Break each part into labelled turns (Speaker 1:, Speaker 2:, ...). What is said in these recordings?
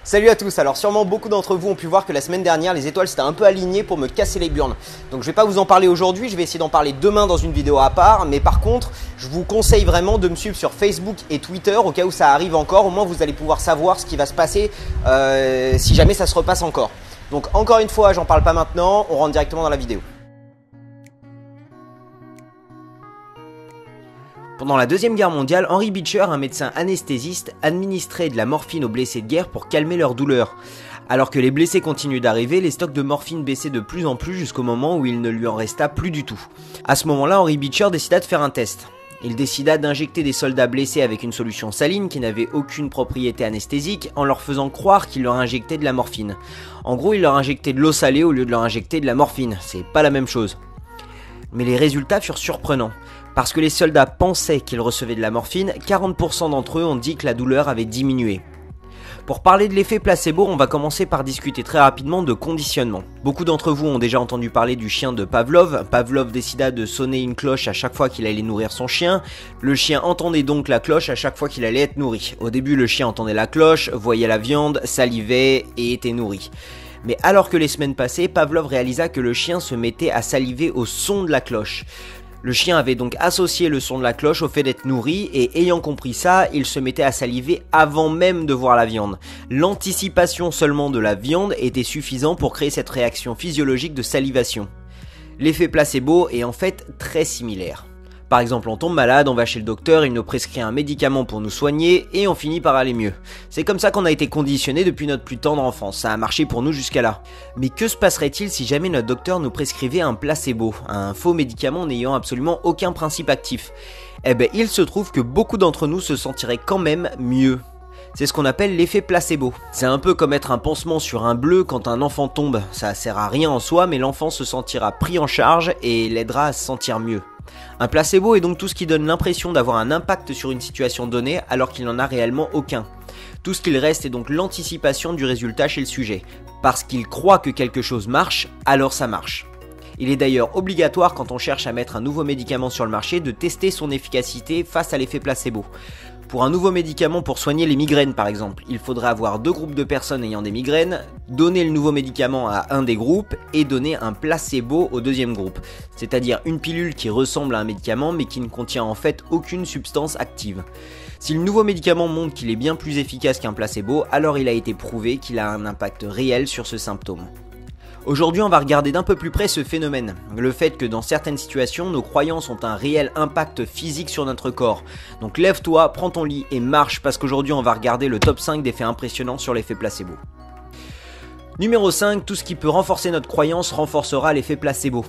Speaker 1: Salut à tous, alors sûrement beaucoup d'entre vous ont pu voir que la semaine dernière les étoiles s'étaient un peu alignées pour me casser les burnes. Donc je vais pas vous en parler aujourd'hui, je vais essayer d'en parler demain dans une vidéo à part. Mais par contre, je vous conseille vraiment de me suivre sur Facebook et Twitter au cas où ça arrive encore. Au moins vous allez pouvoir savoir ce qui va se passer si jamais ça se repasse encore. Donc encore une fois, j'en parle pas maintenant, on rentre directement dans la vidéo. Pendant la Deuxième Guerre mondiale, Henry Beecher, un médecin anesthésiste, administrait de la morphine aux blessés de guerre pour calmer leur douleur. Alors que les blessés continuaient d'arriver, les stocks de morphine baissaient de plus en plus jusqu'au moment où il ne lui en resta plus du tout. À ce moment-là, Henry Beecher décida de faire un test. Il décida d'injecter des soldats blessés avec une solution saline qui n'avait aucune propriété anesthésique en leur faisant croire qu'il leur injectait de la morphine. En gros, il leur injectait de l'eau salée au lieu de leur injecter de la morphine, c'est pas la même chose. Mais les résultats furent surprenants. Parce que les soldats pensaient qu'ils recevaient de la morphine, 40% d'entre eux ont dit que la douleur avait diminué. Pour parler de l'effet placebo, on va commencer par discuter très rapidement de conditionnement. Beaucoup d'entre vous ont déjà entendu parler du chien de Pavlov. Pavlov décida de sonner une cloche à chaque fois qu'il allait nourrir son chien. Le chien entendait donc la cloche à chaque fois qu'il allait être nourri. Au début, le chien entendait la cloche, voyait la viande, salivait et était nourri. Mais alors que les semaines passaient, Pavlov réalisa que le chien se mettait à saliver au son de la cloche. Le chien avait donc associé le son de la cloche au fait d'être nourri et ayant compris ça, il se mettait à saliver avant même de voir la viande. L'anticipation seulement de la viande était suffisant pour créer cette réaction physiologique de salivation. L'effet placebo est en fait très similaire. Par exemple, on tombe malade, on va chez le docteur, il nous prescrit un médicament pour nous soigner et on finit par aller mieux. C'est comme ça qu'on a été conditionné depuis notre plus tendre enfance, ça a marché pour nous jusqu'à là. Mais que se passerait-il si jamais notre docteur nous prescrivait un placebo, un faux médicament n'ayant absolument aucun principe actif? Eh ben, il se trouve que beaucoup d'entre nous se sentiraient quand même mieux. C'est ce qu'on appelle l'effet placebo. C'est un peu comme mettre un pansement sur un bleu quand un enfant tombe. Ça sert à rien en soi, mais l'enfant se sentira pris en charge et l'aidera à se sentir mieux. Un placebo est donc tout ce qui donne l'impression d'avoir un impact sur une situation donnée alors qu'il n'en a réellement aucun. Tout ce qu'il reste est donc l'anticipation du résultat chez le sujet. Parce qu'il croit que quelque chose marche, alors ça marche. Il est d'ailleurs obligatoire quand on cherche à mettre un nouveau médicament sur le marché de tester son efficacité face à l'effet placebo. Pour un nouveau médicament pour soigner les migraines par exemple, il faudra avoir 2 groupes de personnes ayant des migraines, donner le nouveau médicament à un des groupes et donner un placebo au deuxième groupe. C'est-à-dire une pilule qui ressemble à un médicament mais qui ne contient en fait aucune substance active. Si le nouveau médicament montre qu'il est bien plus efficace qu'un placebo, alors il a été prouvé qu'il a un impact réel sur ce symptôme. Aujourd'hui, on va regarder d'un peu plus près ce phénomène, le fait que dans certaines situations, nos croyances ont un réel impact physique sur notre corps. Donc lève-toi, prends ton lit et marche parce qu'aujourd'hui on va regarder le top 5 des faits impressionnants sur l'effet placebo. Numéro 5, tout ce qui peut renforcer notre croyance renforcera l'effet placebo.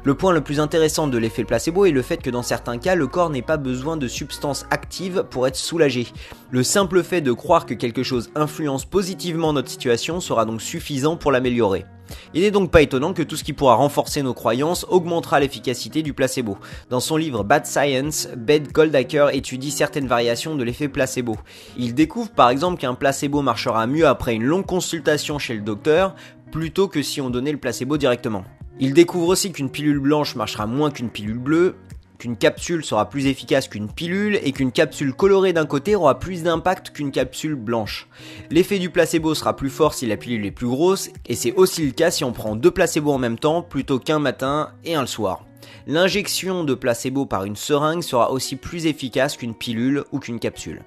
Speaker 1: Le point le plus intéressant de l'effet placebo est le fait que dans certains cas, le corps n'ait pas besoin de substances actives pour être soulagé. Le simple fait de croire que quelque chose influence positivement notre situation sera donc suffisant pour l'améliorer. Il n'est donc pas étonnant que tout ce qui pourra renforcer nos croyances augmentera l'efficacité du placebo. Dans son livre Bad Science, Beth Goldacre étudie certaines variations de l'effet placebo. Il découvre par exemple qu'un placebo marchera mieux après une longue consultation chez le docteur plutôt que si on donnait le placebo directement. Il découvre aussi qu'une pilule blanche marchera moins qu'une pilule bleue, qu'une capsule sera plus efficace qu'une pilule et qu'une capsule colorée d'un côté aura plus d'impact qu'une capsule blanche. L'effet du placebo sera plus fort si la pilule est plus grosse et c'est aussi le cas si on prend 2 placebos en même temps plutôt qu'un matin et un le soir. L'injection de placebo par une seringue sera aussi plus efficace qu'une pilule ou qu'une capsule.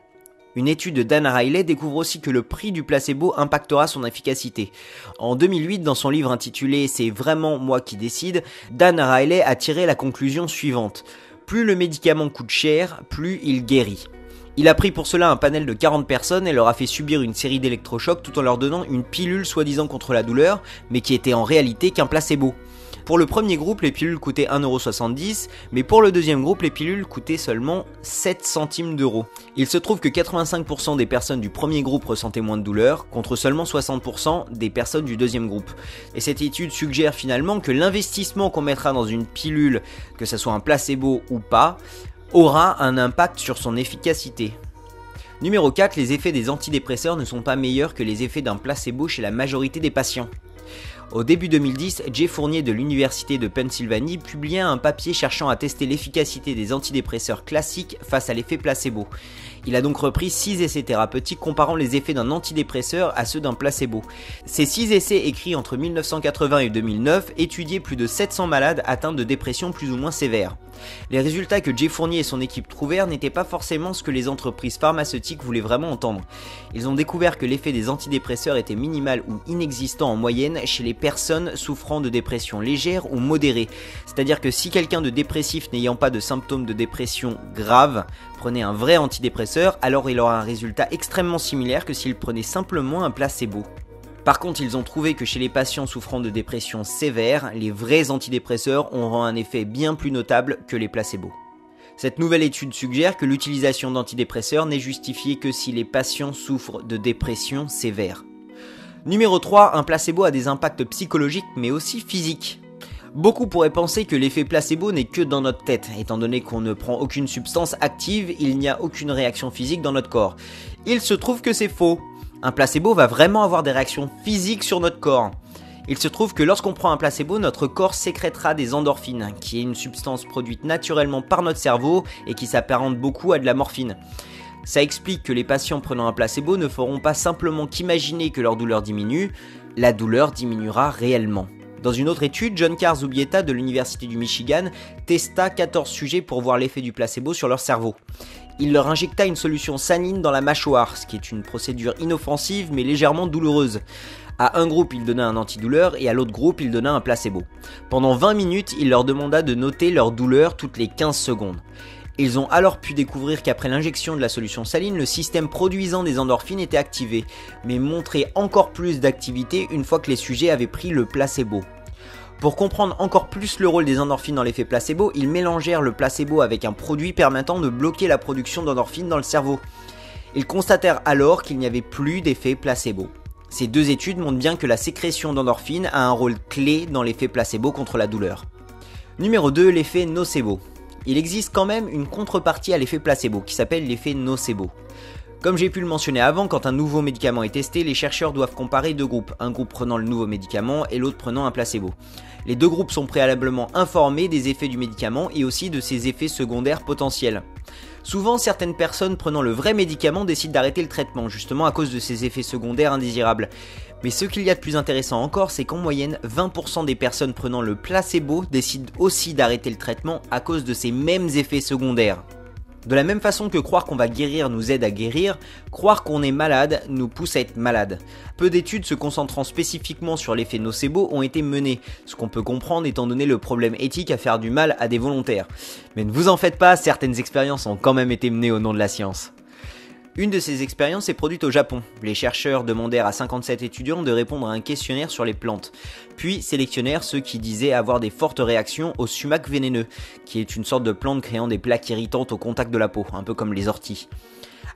Speaker 1: Une étude de Dan Riley découvre aussi que le prix du placebo impactera son efficacité. En 2008, dans son livre intitulé « C'est vraiment moi qui décide », Dan Riley a tiré la conclusion suivante. Plus le médicament coûte cher, plus il guérit. Il a pris pour cela un panel de 40 personnes et leur a fait subir une série d'électrochocs tout en leur donnant une pilule soi-disant contre la douleur, mais qui était en réalité qu'un placebo. Pour le premier groupe, les pilules coûtaient 1,70€, mais pour le deuxième groupe, les pilules coûtaient seulement 7 centimes d'euros. Il se trouve que 85% des personnes du premier groupe ressentaient moins de douleur, contre seulement 60% des personnes du deuxième groupe. Et cette étude suggère finalement que l'investissement qu'on mettra dans une pilule, que ce soit un placebo ou pas, aura un impact sur son efficacité. Numéro 4, les effets des antidépresseurs ne sont pas meilleurs que les effets d'un placebo chez la majorité des patients. Au début 2010, Jay Fournier de l'Université de Pennsylvanie publia un papier cherchant à tester l'efficacité des antidépresseurs classiques face à l'effet placebo. Il a donc repris 6 essais thérapeutiques comparant les effets d'un antidépresseur à ceux d'un placebo. Ces 6 essais écrits entre 1980 et 2009 étudiaient plus de 700 malades atteints de dépression plus ou moins sévère. Les résultats que Jay Fournier et son équipe trouvèrent n'étaient pas forcément ce que les entreprises pharmaceutiques voulaient vraiment entendre. Ils ont découvert que l'effet des antidépresseurs était minimal ou inexistant en moyenne chez les personnes souffrant de dépression légère ou modérée. C'est-à-dire que si quelqu'un de dépressif n'ayant pas de symptômes de dépression grave prenait un vrai antidépresseur, alors il aura un résultat extrêmement similaire que s'il prenait simplement un placebo. Par contre, ils ont trouvé que chez les patients souffrant de dépression sévère, les vrais antidépresseurs auront un effet bien plus notable que les placebos. Cette nouvelle étude suggère que l'utilisation d'antidépresseurs n'est justifiée que si les patients souffrent de dépression sévère. Numéro 3, un placebo a des impacts psychologiques mais aussi physiques. Beaucoup pourraient penser que l'effet placebo n'est que dans notre tête, étant donné qu'on ne prend aucune substance active, il n'y a aucune réaction physique dans notre corps. Il se trouve que c'est faux. Un placebo va vraiment avoir des réactions physiques sur notre corps. Il se trouve que lorsqu'on prend un placebo, notre corps sécrétera des endorphines, qui est une substance produite naturellement par notre cerveau et qui s'apparente beaucoup à de la morphine. Ça explique que les patients prenant un placebo ne feront pas simplement qu'imaginer que leur douleur diminue, la douleur diminuera réellement. Dans une autre étude, John Carr Zubieta de l'Université du Michigan testa 14 sujets pour voir l'effet du placebo sur leur cerveau. Il leur injecta une solution saline dans la mâchoire, ce qui est une procédure inoffensive mais légèrement douloureuse. À un groupe, il donna un antidouleur et à l'autre groupe, il donna un placebo. Pendant 20 minutes, il leur demanda de noter leur douleur toutes les 15 secondes. Ils ont alors pu découvrir qu'après l'injection de la solution saline, le système produisant des endorphines était activé, mais montrait encore plus d'activité une fois que les sujets avaient pris le placebo. Pour comprendre encore plus le rôle des endorphines dans l'effet placebo, ils mélangèrent le placebo avec un produit permettant de bloquer la production d'endorphines dans le cerveau. Ils constatèrent alors qu'il n'y avait plus d'effet placebo. Ces deux études montrent bien que la sécrétion d'endorphines a un rôle clé dans l'effet placebo contre la douleur. Numéro 2, l'effet nocebo. Il existe quand même une contrepartie à l'effet placebo qui s'appelle l'effet nocebo. Comme j'ai pu le mentionner avant, quand un nouveau médicament est testé, les chercheurs doivent comparer deux groupes, un groupe prenant le nouveau médicament et l'autre prenant un placebo. Les deux groupes sont préalablement informés des effets du médicament et aussi de ses effets secondaires potentiels. Souvent, certaines personnes prenant le vrai médicament décident d'arrêter le traitement, justement à cause de ses effets secondaires indésirables. Mais ce qu'il y a de plus intéressant encore, c'est qu'en moyenne, 20% des personnes prenant le placebo décident aussi d'arrêter le traitement à cause de ces mêmes effets secondaires. De la même façon que croire qu'on va guérir nous aide à guérir, croire qu'on est malade nous pousse à être malade. Peu d'études se concentrant spécifiquement sur l'effet nocebo ont été menées, ce qu'on peut comprendre étant donné le problème éthique à faire du mal à des volontaires. Mais ne vous en faites pas, certaines expériences ont quand même été menées au nom de la science. Une de ces expériences est produite au Japon. Les chercheurs demandèrent à 57 étudiants de répondre à un questionnaire sur les plantes, puis sélectionnèrent ceux qui disaient avoir des fortes réactions au sumac vénéneux, qui est une sorte de plante créant des plaques irritantes au contact de la peau, un peu comme les orties.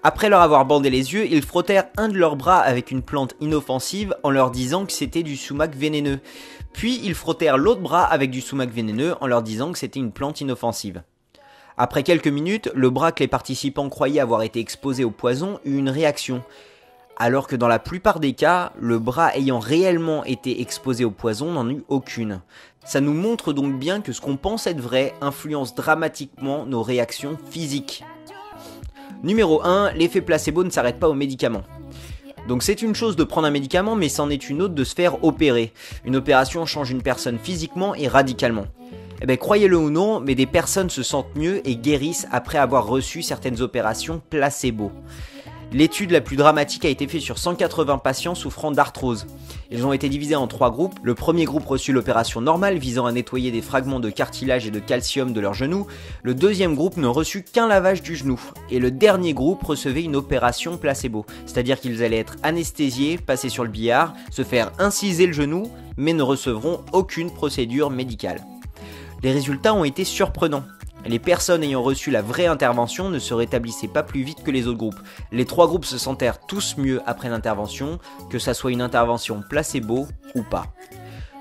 Speaker 1: Après leur avoir bandé les yeux, ils frottèrent un de leurs bras avec une plante inoffensive en leur disant que c'était du sumac vénéneux. Puis ils frottèrent l'autre bras avec du sumac vénéneux en leur disant que c'était une plante inoffensive. Après quelques minutes, le bras que les participants croyaient avoir été exposé au poison eut une réaction, alors que dans la plupart des cas, le bras ayant réellement été exposé au poison n'en eut aucune. Ça nous montre donc bien que ce qu'on pense être vrai influence dramatiquement nos réactions physiques. Numéro 1, l'effet placebo ne s'arrête pas aux médicaments. Donc c'est une chose de prendre un médicament, mais c'en est une autre de se faire opérer. Une opération change une personne physiquement et radicalement. Eh bien, croyez-le ou non, mais des personnes se sentent mieux et guérissent après avoir reçu certaines opérations placebo. L'étude la plus dramatique a été faite sur 180 patients souffrant d'arthrose. Ils ont été divisés en 3 groupes. Le premier groupe reçut l'opération normale visant à nettoyer des fragments de cartilage et de calcium de leur genou. Le deuxième groupe ne reçut qu'un lavage du genou. Et le dernier groupe recevait une opération placebo. C'est-à-dire qu'ils allaient être anesthésiés, passer sur le billard, se faire inciser le genou, mais ne recevront aucune procédure médicale. Les résultats ont été surprenants. Les personnes ayant reçu la vraie intervention ne se rétablissaient pas plus vite que les autres groupes. Les 3 groupes se sentèrent tous mieux après l'intervention, que ça soit une intervention placebo ou pas.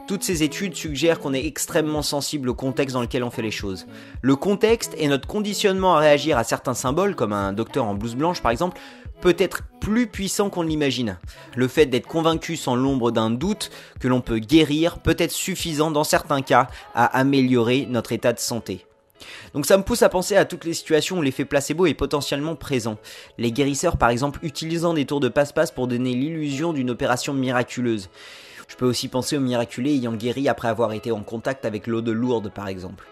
Speaker 1: Toutes ces études suggèrent qu'on est extrêmement sensible au contexte dans lequel on fait les choses. Le contexte et notre conditionnement à réagir à certains symboles, comme un docteur en blouse blanche par exemple, peut être plus puissant qu'on ne l'imagine. Le fait d'être convaincu sans l'ombre d'un doute que l'on peut guérir peut être suffisant dans certains cas à améliorer notre état de santé. Donc ça me pousse à penser à toutes les situations où l'effet placebo est potentiellement présent. Les guérisseurs par exemple utilisant des tours de passe-passe pour donner l'illusion d'une opération miraculeuse. Je peux aussi penser aux miraculés ayant guéri après avoir été en contact avec l'eau de Lourdes par exemple.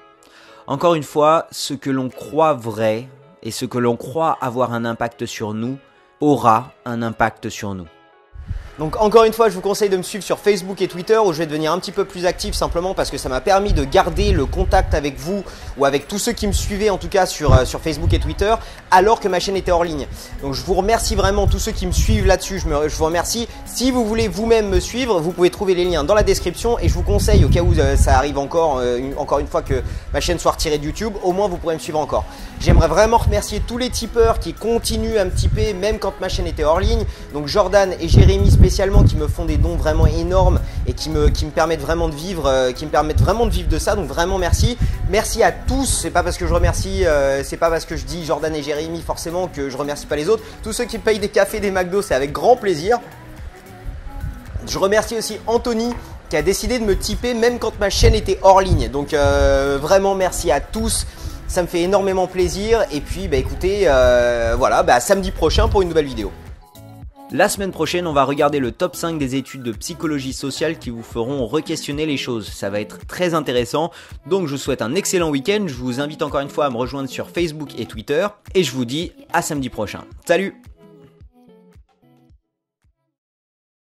Speaker 1: Encore une fois, ce que l'on croit vrai et ce que l'on croit avoir un impact sur nous aura un impact sur nous. Donc encore une fois, je vous conseille de me suivre sur Facebook et Twitter où je vais devenir un petit peu plus actif simplement parce que ça m'a permis de garder le contact avec vous ou avec tous ceux qui me suivaient en tout cas sur Facebook et Twitter alors que ma chaîne était hors ligne. Donc je vous remercie vraiment tous ceux qui me suivent là-dessus, je vous remercie. Si vous voulez vous-même me suivre, vous pouvez trouver les liens dans la description et je vous conseille au cas où ça arrive encore une fois que ma chaîne soit retirée de YouTube, au moins vous pourrez me suivre encore. J'aimerais vraiment remercier tous les tipeurs qui continuent à me tiper même quand ma chaîne était hors ligne. Donc Jordan et Jérémy spécialement qui me font des dons vraiment énormes et qui me permettent vraiment de vivre, de ça. Donc vraiment merci. Merci à tous. C'est pas parce que je remercie, c'est pas parce que je dis Jordan et Jérémy forcément que je remercie pas les autres. Tous ceux qui me payent des cafés, des McDo, c'est avec grand plaisir. Je remercie aussi Anthony qui a décidé de me tiper même quand ma chaîne était hors ligne. Donc vraiment merci à tous. Ça me fait énormément plaisir et puis bah écoutez, voilà, bah samedi prochain pour une nouvelle vidéo. La semaine prochaine, on va regarder le top 5 des études de psychologie sociale qui vous feront re-questionner les choses. Ça va être très intéressant, donc je vous souhaite un excellent week-end. Je vous invite encore une fois à me rejoindre sur Facebook et Twitter et je vous dis à samedi prochain. Salut!